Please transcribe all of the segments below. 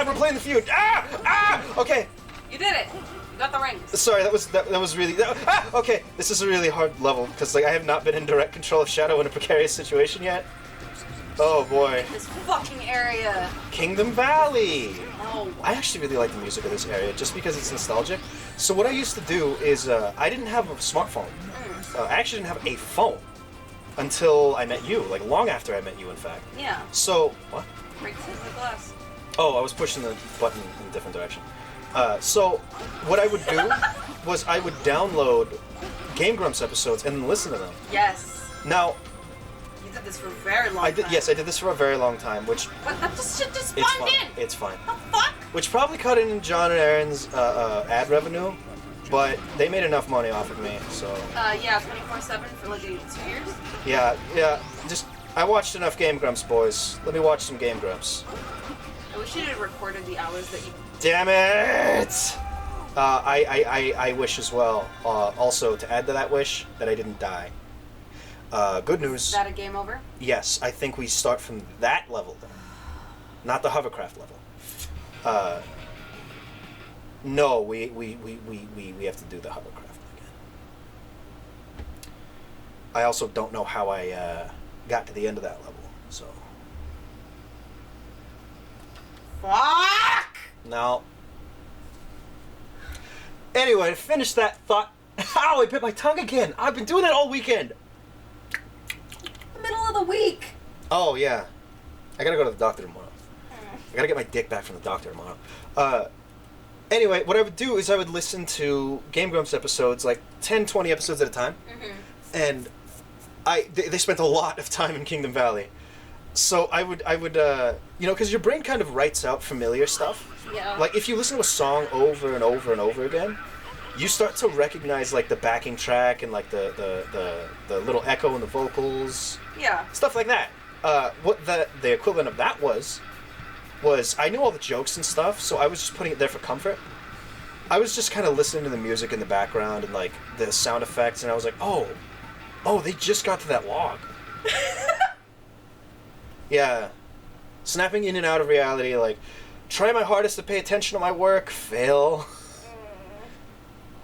we're playing the feud. Okay. You did it. You got the rings. Sorry, that was really... okay, this is a really hard level, because like I have not been in direct control of Shadow in a precarious situation yet. Oh boy. This fucking area. Kingdom Valley! No. I actually really like the music of this area, just because it's nostalgic. So what I used to do is, I didn't have a smartphone. I actually didn't have a phone until I met you, like long after I met you, in fact. Yeah. So, what? Breaks the glass. Oh, I was pushing the button in a different direction. So, what I would do was I would download Game Grumps episodes and then listen to them. Yes. Now, you did this for a very long time. Yes, I did this for a very long time, which... But that shit just it's spawned fine. in! It's fine. The fuck? Which probably cut in John and Aaron's ad revenue, but they made enough money off of me, so... Yeah, 24/7 for like 2 years? Yeah, just... I watched enough Game Grumps, boys. Let me watch some Game Grumps. I wish you had recorded the hours that you... Damn it! I wish as well, also, to add to that wish, that I didn't die. Good news. Is that a game over? Yes, I think we start from that level, though. Not the hovercraft level. No, we have to do the hovercraft again. I also don't know how I got to the end of that level, so... Fuck! No. Anyway, to finish that thought... Ow, I bit my tongue again! I've been doing that all weekend! The middle of the week! Oh, yeah. I gotta go to the doctor tomorrow. I gotta get my dick back from the doctor tomorrow. Anyway, what I would do is I would listen to Game Grumps episodes, like 10, 20 episodes at a time. And they spent a lot of time in Kingdom Valley. So I would you know, because your brain kind of writes out familiar stuff. Yeah. Like, if you listen to a song over and over and over again, you start to recognize, like, the backing track and, like, the little echo in the vocals. Yeah. Stuff like that. What the equivalent of that was I knew all the jokes and stuff, so I was just putting it there for comfort. I was just kind of listening to the music in the background and, like, the sound effects, and I was like, oh, they just got to that log. Yeah. Snapping in and out of reality, like, try my hardest to pay attention to my work, fail.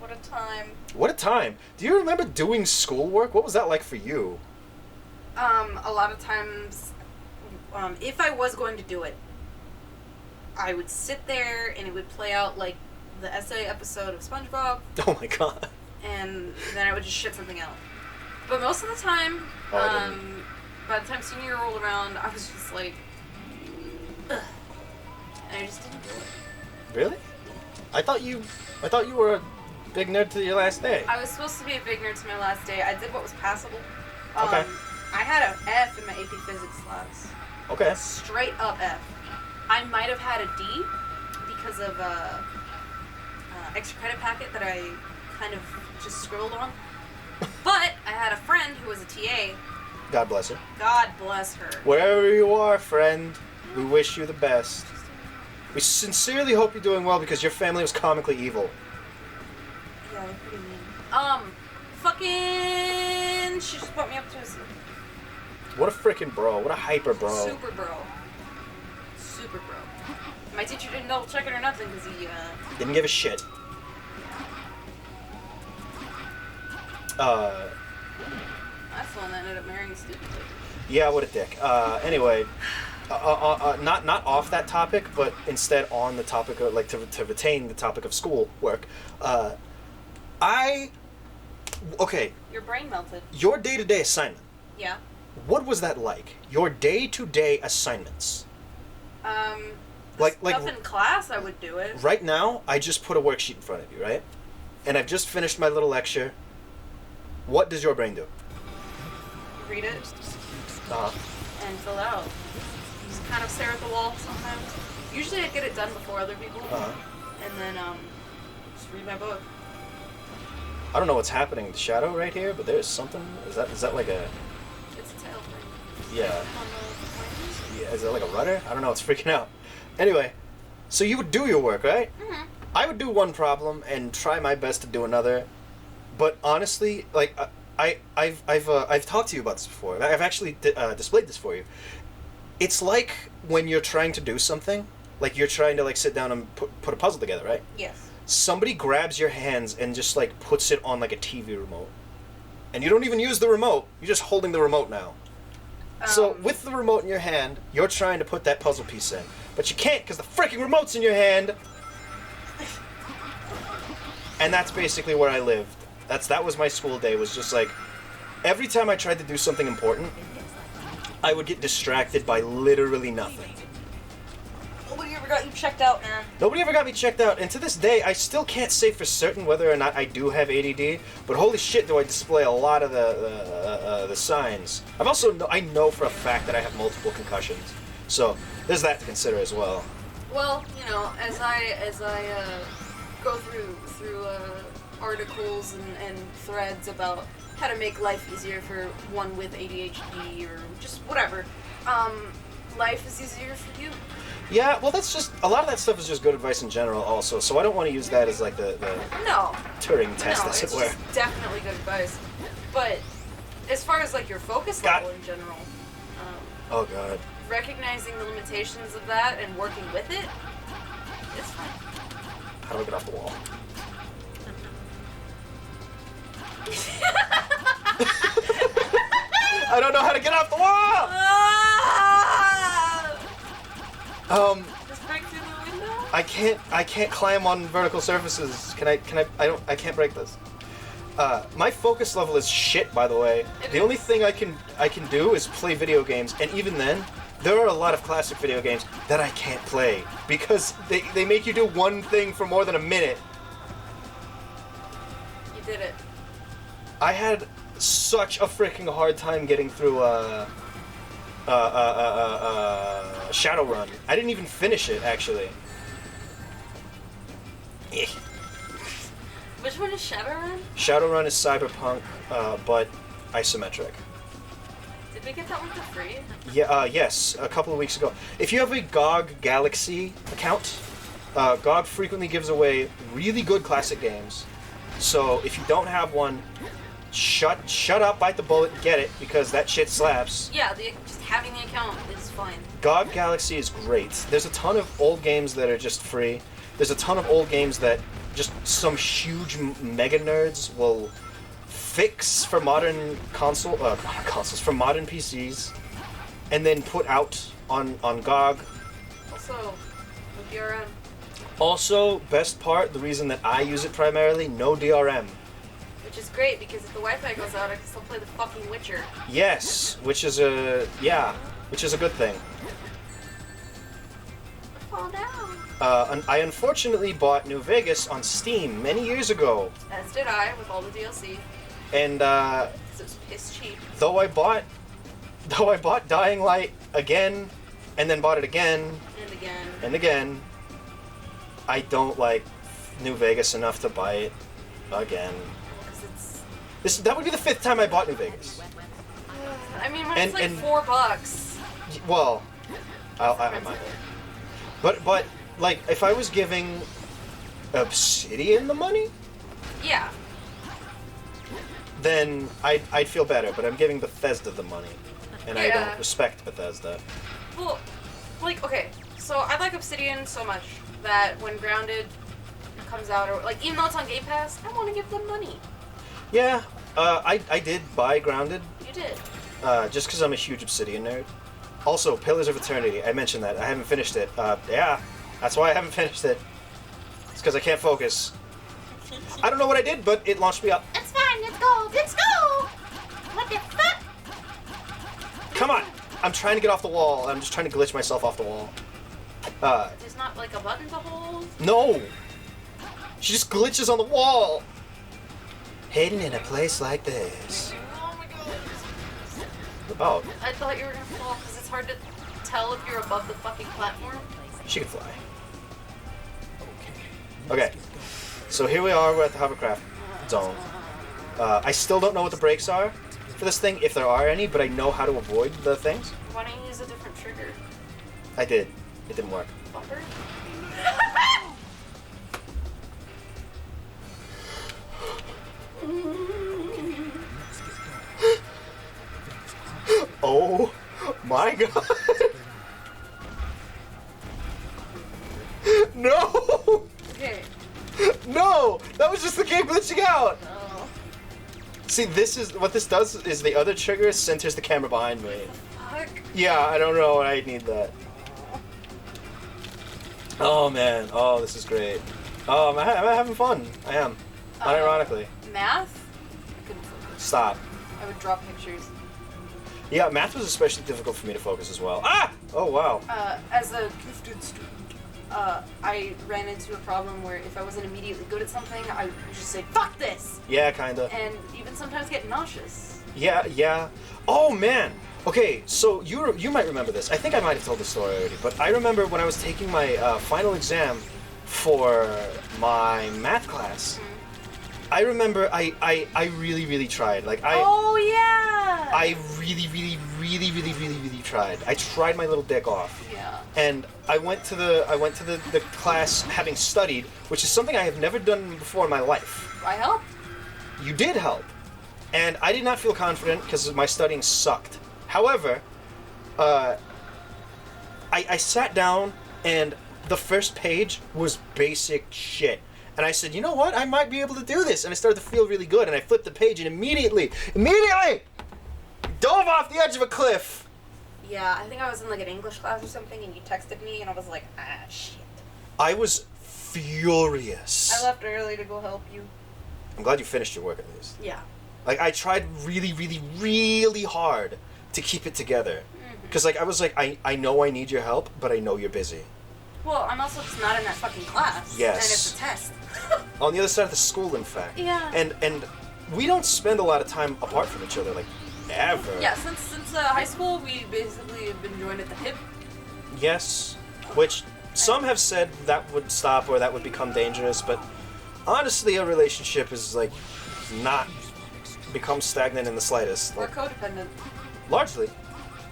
What a time. What a time. Do you remember doing schoolwork? What was that like for you? A lot of times, if I was going to do it, I would sit there and it would play out like the essay episode of SpongeBob. Oh my god. And then I would just shit something out. But most of the time, by the time senior year rolled around, I was just like, ugh. And I just didn't do it. Really? I thought you were a big nerd to your last day. I was supposed to be a big nerd to my last day. I did what was passable. Okay. I had an F in my AP Physics class. Okay. Straight up F. I might have had a D because of extra credit packet that I kind of just scribbled on. But I had a friend who was a TA. God bless her. God bless her. Wherever you are, friend, we wish you the best. We sincerely hope you're doing well because your family was comically evil. Yeah, they're pretty mean. Fucking... She just brought me up to us. What a freaking bro. What a hyper bro. Super bro. Super bro. My teacher didn't double check it or nothing because he, didn't give a shit. That's the one that ended up marrying a stupid kid. Yeah, what a dick. Anyway, not off that topic, but instead on the topic of, like, to retain the topic of school work. Okay. Your brain melted. Your day-to-day assignment. Yeah. What was that like? Your day-to-day assignments. Like stuff in class, I would do it. Right now, I just put a worksheet in front of you, right? And I've just finished my little lecture. What does your brain do? Read it. And fill it out. Just kind of stare at the wall sometimes. Usually I get it done before other people. And then, just read my book. I don't know what's happening to Shadow right here, but there's something. Is that like a... It's a tail thing. Yeah. Yeah, is that like a rudder? I don't know, it's freaking out. Anyway, so you would do your work, right? Mm-hmm. I would do one problem and try my best to do another. But honestly, like, I've talked to you about this before. I've actually displayed this for you. It's like when you're trying to do something, like you're trying to like sit down and put a puzzle together, right? Yes. Somebody grabs your hands and just like puts it on like a TV remote. And you don't even use the remote. You're just holding the remote now. So with the remote in your hand, you're trying to put that puzzle piece in. But you can't because the freaking remote's in your hand. And that's basically where I lived. That was my school day, was just like, every time I tried to do something important, I would get distracted by literally nothing. Nobody ever got you checked out, man. Nobody ever got me checked out, and to this day, I still can't say for certain whether or not I do have ADD, but holy shit do I display a lot of the signs. I know for a fact that I have multiple concussions, so there's that to consider as well. Well, you know, as I go through articles and threads about how to make life easier for one with ADHD or just whatever, life is easier for you. Yeah, well, that's just, a lot of that stuff is just good advice in general also, so I don't want to use that as like the no Turing test, as it were. It's just definitely good advice. But as far as like your focus level in general, oh god, recognizing the limitations of that and working with it, it's fine. How do I get off the wall? I don't know how to get off the wall! Just break through the window? I can't climb on vertical surfaces. I can't break this. My focus level is shit, by the way. The only thing I can do is play video games, and even then, there are a lot of classic video games that I can't play because they make you do one thing for more than a minute. You did it. I had such a freaking hard time getting through Shadowrun. I didn't even finish it, actually. Which one is Shadowrun? Shadowrun is Cyberpunk, but isometric. Did we get that one for free? Yeah, yes, a couple of weeks ago. If you have a GOG Galaxy account, GOG frequently gives away really good classic games. So if you don't have one, shut up, bite the bullet, get it, because that shit slaps. Yeah, just having the account is fine. GOG Galaxy is great. There's a ton of old games that are just free. There's a ton of old games that just some huge mega nerds will fix for modern consoles, for modern PCs, and then put out on GOG. Also, with DRM. Also, best part, the reason that I use it primarily, no DRM. Which is great, because if the Wi-Fi goes out, I can still play the fucking Witcher. Yes, which is a good thing. Fall down. I unfortunately bought New Vegas on Steam many years ago. As did I, with all the DLC. And, Because it was piss cheap. though I bought Dying Light again, and then bought it again, And again. and again, I don't like New Vegas enough to buy it again. Because it's... That would be the 5th time I bought New Vegas. I mean, when it's like $4. Well, I might. But like, if I was giving Obsidian the money, Yeah. then I'd feel better. But I'm giving Bethesda the money, and I Yeah. don't respect Bethesda. Well, like, okay, so I like Obsidian so much that when Grounded comes out, or like, even though it's on Game Pass, I want to give them money. Yeah, I did buy Grounded, You did. just because I'm a huge Obsidian nerd. Also, Pillars of Eternity, I mentioned that. I haven't finished it. Yeah, that's why I haven't finished it. It's because I can't focus. I don't know what I did, but it launched me up. It's fine, let's go, let's go! What the fuck? Come on! I'm trying to get off the wall. I'm just trying to glitch myself off the wall. There's not like a button to hold? No! She just glitches on the wall! Hidden in a place like this. Oh my god. About. I thought you were gonna fall because it's hard to tell if you're above the fucking platform. She can fly. Okay. So here we are, we're at the hovercraft zone. I still don't know what the brakes are for this thing, if there are any, but I know how to avoid the things. Why don't you use a different trigger? I did. It didn't work. Bumper? Oh my god! No! Okay. No! That was just the game glitching out! No. See, this is what this does is the other trigger centers the camera behind me. Fuck. Yeah, I don't know. I need that. Oh man. Oh, this is great. I'm having fun. I am. Unironically. Math? I couldn't focus. Stop. I would draw pictures. Yeah, math was especially difficult for me to focus as well. Ah! Oh wow. As a gifted student, I ran into a problem where if I wasn't immediately good at something, I would just say, fuck this! Yeah, kinda. And even sometimes get nauseous. Yeah, yeah. Oh man. Okay, so you might remember this. I think I might have told the story already, but I remember when I was taking my final exam for my math class. I remember I really, really tried. Like Oh yeah! I really tried. I tried my little dick off. Yeah. And I went to the class having studied, which is something I have never done before in my life. I help? You did help. And I did not feel confident because my studying sucked. However, I sat down and the first page was basic shit. And I said, you know what? I might be able to do this. And I started to feel really good. And I flipped the page and immediately dove off the edge of a cliff. Yeah, I think I was in like an English class or something and you texted me and I was like, ah, shit. I was furious. I left early to go help you. I'm glad you finished your work at least. Yeah. Like, I tried really hard to keep it together. Because, like, I was like, I know I need your help, but I know you're busy. Well, I'm also just not in that fucking class. Yes. And it's a test. On the other side of the school, in fact. Yeah. And we don't spend a lot of time apart from each other, like, ever. Yeah, since high school, we basically have been joined at the hip. Yes. Which some have said that would stop or that would become dangerous, but honestly, a relationship is, like, not become stagnant in the slightest. We're Like, codependent. largely.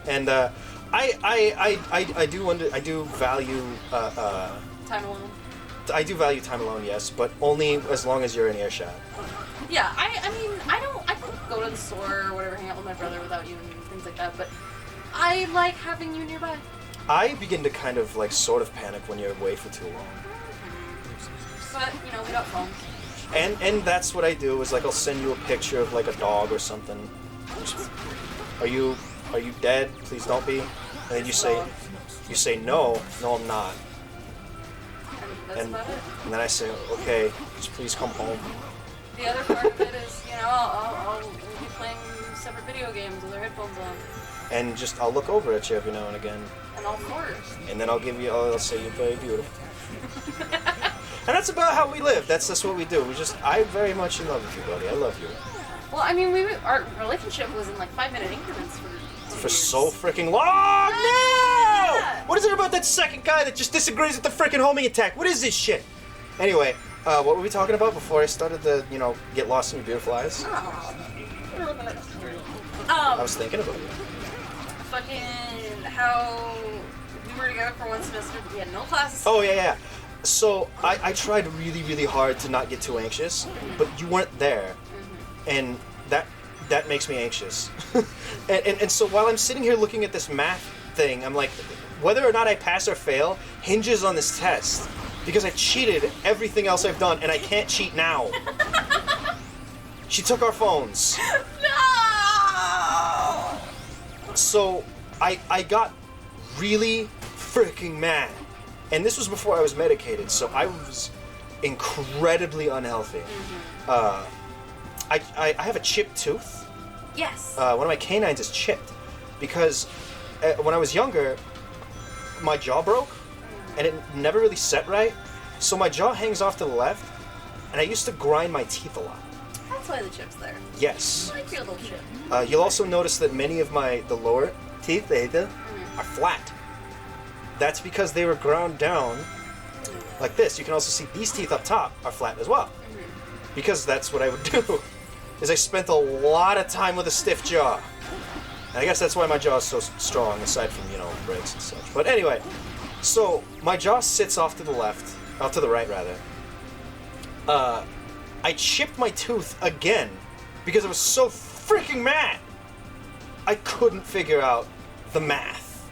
And, I do value, Time alone. I do value time alone, yes, but only as long as you're in earshot. Yeah, I mean, I could go to the store or whatever, hang out with my brother without you and things like that, but I like having you nearby. I begin to kind of, like, sort of panic when you're away for too long. But, you know, we got phones. And that's what I do, is, like, I'll send you a picture of, like, a dog or something. Are you dead? Please don't be. And then you say, no, I'm not. And that's about it. And then I say, okay, just please come home. The other part of it is, you know, I'll be playing separate video games with our headphones on. And just, I'll look over at you every now and again. And all fours. And then I'll say you're very beautiful. And that's about how we live. That's what we do. I very much in love with you, buddy. I love you. Well, I mean, our relationship was in like 5-minute increments for 2 years. So freaking long. No! What is it about that second guy that just disagrees with the freaking homing attack? What is this shit? Anyway, what were we talking about before I started to, get lost in your beautiful eyes? I was thinking about you. Fucking how we were together for one semester, but we had no classes. Oh, yeah. So, I tried really hard to not get too anxious, but you weren't there. And that makes me anxious. and so while I'm sitting here looking at this math thing, I'm like, whether or not I pass or fail hinges on this test. Because I cheated everything else I've done, and I can't cheat now. She took our phones. No! So, I got really freaking mad. And this was before I was medicated, so I was incredibly unhealthy. I have a chipped tooth. Yes. One of my canines is chipped because when I was younger, my jaw broke and it never really set right. So my jaw hangs off to the left, and I used to grind my teeth a lot. That's why the chip's there. Yes. I like your little chip. You'll also notice that many of the lower teeth, are flat. That's because they were ground down like this. You can also see these teeth up top are flat as well. Because that's what I would do. Is I spent a lot of time with a stiff jaw. And I guess that's why my jaw is so strong, aside from, breaks and such. But anyway, so my jaw sits off to the right rather. I chipped my tooth again because I was so freaking mad. I couldn't figure out the math.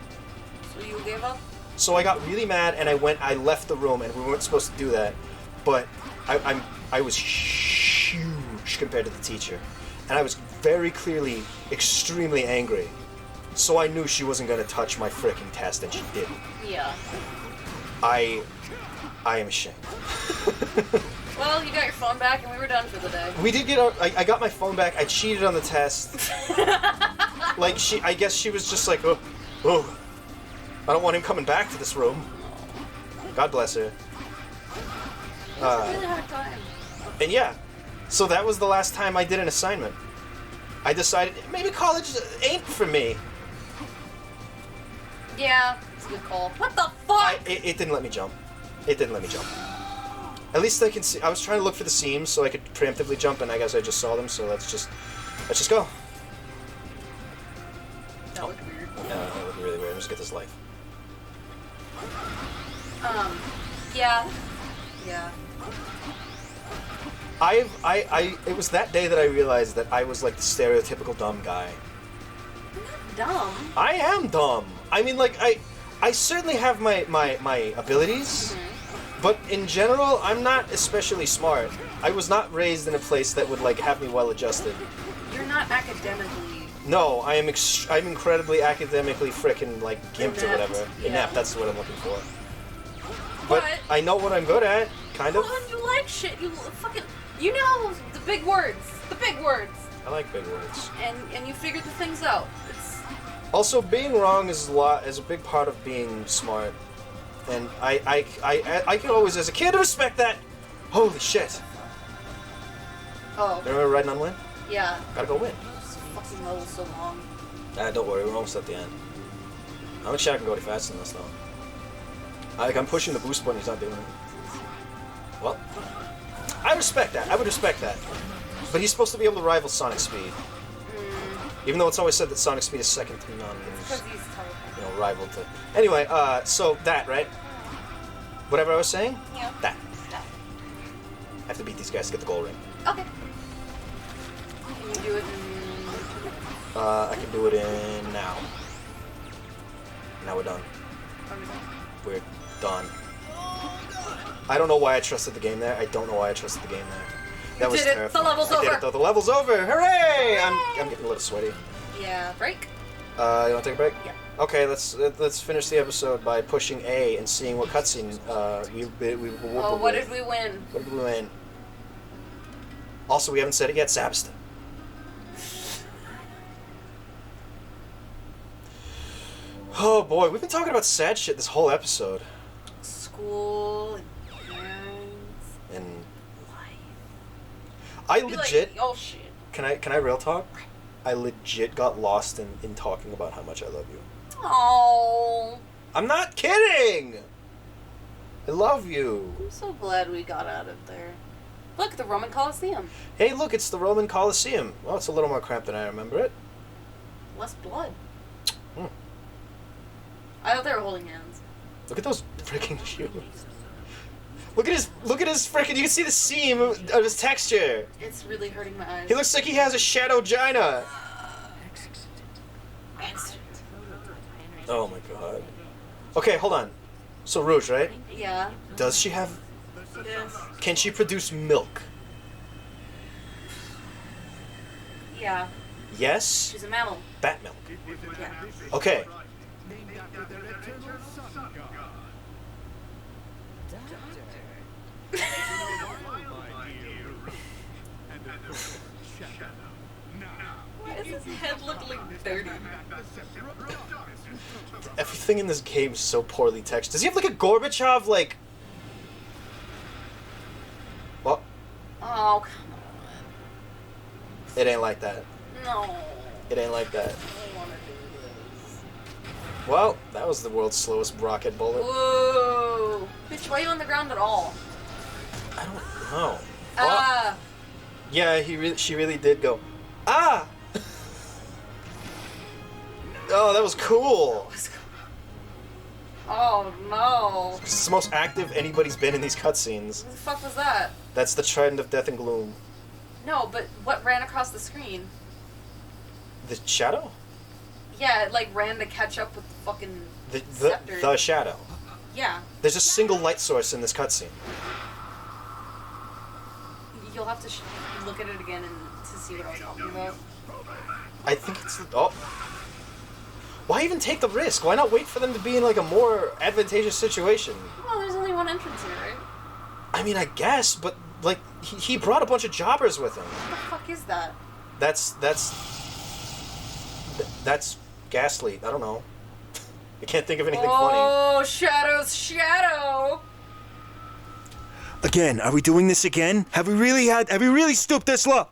So you gave up? So I got really mad and I left the room, and we weren't supposed to do that. But I was huge compared to the teacher. And I was very clearly extremely angry. So I knew she wasn't going to touch my freaking test, and she didn't. Yeah. I am ashamed. Well, you got your phone back, and we were done for the day. We did get I got my phone back. I cheated on the test. Like, I guess she was just like, oh, I don't want him coming back to this room. God bless her. It was a really hard time. And yeah, so that was the last time I did an assignment. I decided maybe college ain't for me. Yeah, it's a good call. What the fuck? It didn't let me jump. It didn't let me jump. At least I can see. I was trying to look for the seams so I could preemptively jump, and I guess I just saw them. So let's just go. That looked weird. Yeah, that looked really weird. Let's get this life. Yeah. It was that day that I realized that I was like the stereotypical dumb guy. You're not dumb. I am dumb. I mean, like, I certainly have my abilities, but in general, I'm not especially smart. I was not raised in a place that would, like, have me well adjusted. You're not academically... No, I'm incredibly academically frickin', like, gimped or whatever. Yeah. Inept, that's what I'm looking for. But I know what I'm good at, kind of. Well, you like shit. You fucking... You know the big words. The big words. I like big words. And you figured the things out. It's... Also, being wrong is a big part of being smart. And I could always, as a kid, respect that. Holy shit. Oh. Remember riding on wind? Yeah. Gotta go win. This fucking level's so long. Don't worry, we're almost at the end. I'm not sure I can go any faster than this, though. I'm pushing the boost button, he's not doing it. Well, I respect that. I would respect that. But he's supposed to be able to rival Sonic speed. Even though it's always said that Sonic speed is second to none. Because he's teleporting. Rival to... Anyway, so that, right? Whatever I was saying? Yeah. That. I have to beat these guys to get the gold ring. Okay. Can you do it in... I can do it in now. Now we're done. We're done. I don't know why I trusted the game there. I don't know why I trusted the game there. That was terrifying. The level's I did over. it, though. The level's over. Hooray! I'm getting a little sweaty. Yeah. Break? You want to take a break? Yeah. Okay, let's finish the episode by pushing A and seeing what cutscene What did we win? What did we win? Also, we haven't said it yet. Sabston. Oh boy, we've been talking about sad shit this whole episode. School and parents and life. I legit. Like, oh shit. Can I real talk? I legit got lost in talking about how much I love you. Oh. I'm not kidding. I love you. I'm so glad we got out of there. Look, the Roman Colosseum. Hey, look, it's the Roman Colosseum. Well, it's a little more cramped than I remember it. Less blood. Hmm. I thought they were holding hands. Look at those freaking shoes. Look at his freaking. You can see the seam of his texture. It's really hurting my eyes. He looks like he has a shadow gina. Oh my god. Okay, hold on. So Rouge, right? Yeah. Does she have? Yes. Can she produce milk? Yeah. Yes. She's a mammal. Bat milk. Yeah. Okay. Why does his head look like dirty? Everything in this game is so poorly textured. Does he have like a Gorbachev like? What? Oh, come It ain't like that. on. No. It ain't like that. I don't want to do this. Well, that was the world's slowest rocket bullet. Whoa. Bitch, why are you on the ground at all? I don't know. Ah. Yeah, she really did go, ah! Oh, that was cool. Oh, no. It's the most active anybody's been in these cutscenes. What the fuck was that? That's the trend of death and gloom. No, but what ran across the screen? The shadow? Yeah, it like ran to catch up with the fucking scepter. The shadow. Yeah. There's a single light source in this cutscene. You'll have to look at it again to see what I was talking about. I think it's... Oh. Why even take the risk? Why not wait for them to be in, like, a more advantageous situation? Well, there's only one entrance here, right? I mean, I guess, but, like, he brought a bunch of jobbers with him. What the fuck is that? That's ghastly. I don't know. I can't think of anything funny. Oh, Shadow's shadow! Again, are we doing this again? Have we really stooped this low?